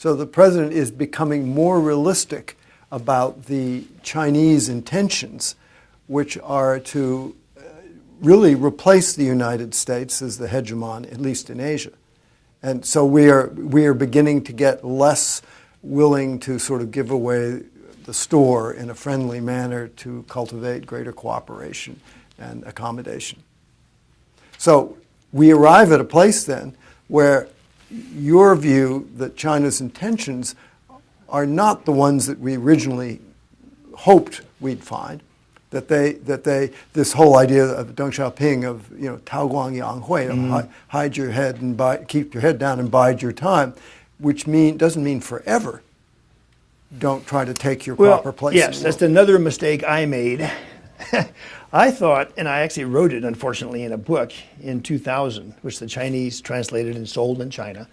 So the president is becoming more realistic about the Chinese intentions, which are to really replace the United States as the hegemon, at least in Asia. And so we are beginning to get less willing to sort of give away the store in a friendly manner to cultivate greater cooperation and accommodation. So we arrive at a place then where your view that China's intentions are not the ones that we originally hoped we'd find, that this whole idea of Deng Xiaoping of, Tao Guang Yang Hui, hide your head and keep your head down and bide your time, which doesn't mean forever. Don't try to take your proper place. Yes, that's another mistake I made. I thought, and I actually wrote it, unfortunately, in a book in 2000, which the Chinese translated and sold in China.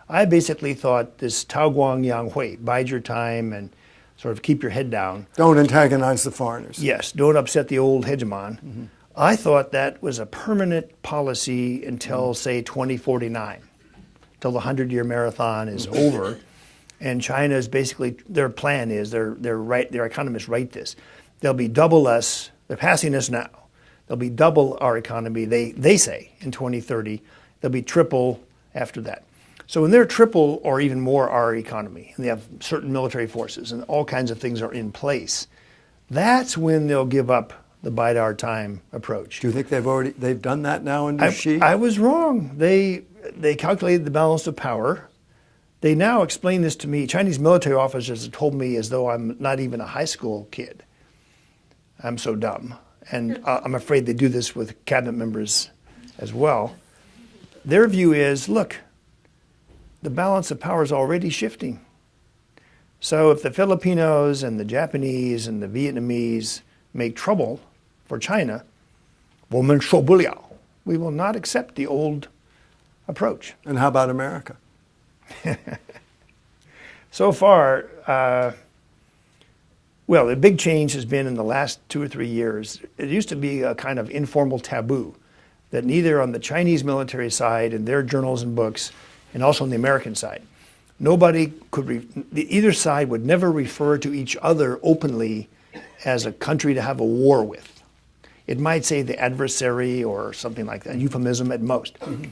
I basically thought this Tao Guang Yang Hui, bide your time and sort of keep your head down. Don't antagonize the foreigners. Yes, don't upset the old hegemon. Mm-hmm. I thought that was a permanent policy until, say, 2049, till the 100-year marathon is over. And China is basically, their plan is, their economists write this, they'll be double us, they're passing us now, they'll be double our economy, they say, in 2030, they'll be triple after that. So when they're triple or even more our economy, and they have certain military forces and all kinds of things are in place, that's when they'll give up the bide our time approach. Do you think they've done that now under Xi? I was wrong. They calculated the balance of power. They now explain this to me. Chinese military officers have told me as though I'm not even a high school kid. I'm so dumb. And I'm afraid they do this with cabinet members as well. Their view is, look, the balance of power is already shifting. So if the Filipinos and the Japanese and the Vietnamese make trouble for China, 我们受不了. We will not accept the old approach. And how about America? So far, well, the big change has been in the last 2 or 3 years. It used to be a kind of informal taboo that neither on the Chinese military side and their journals and books, and also on the American side, nobody could, either side would never refer to each other openly as a country to have a war with. It might say the adversary or something like that, euphemism at most. Mm-hmm.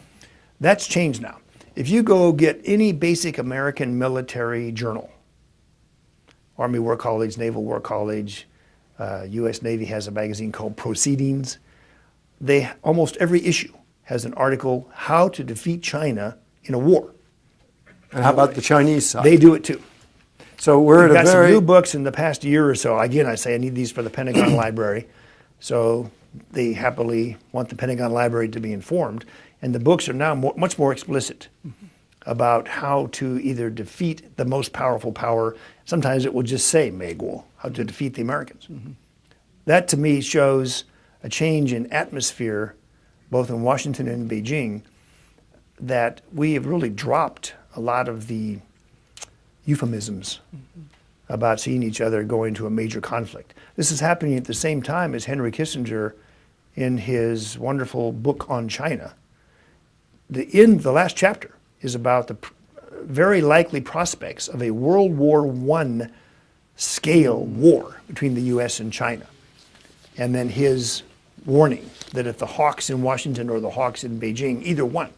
That's changed now. If you go get any basic American military journal, Army War College, Naval War College, U.S. Navy has a magazine called Proceedings, almost every issue has an article, How to Defeat China in a War. And how about the Chinese side? They do it too. So we're We've at got some new books in the past year or so. Again, I say I need these for the Pentagon Library. So they happily want the Pentagon Library to be informed. And the books are now much more explicit about how to either defeat the most powerful power. Sometimes it will just say, 美国, how to defeat the Americans. Mm-hmm. That to me shows a change in atmosphere, both in Washington and Beijing, that we have really dropped a lot of the euphemisms about seeing each other going to a major conflict. This is happening at the same time as Henry Kissinger, in his wonderful book on China, the last chapter is about the very likely prospects of a World War I scale war between the U.S. and China. And then his warning that if the hawks in Washington or the hawks in Beijing, either one,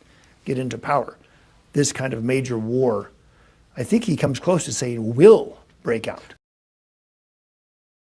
get into power, this kind of major war, I think he comes close to saying will break out.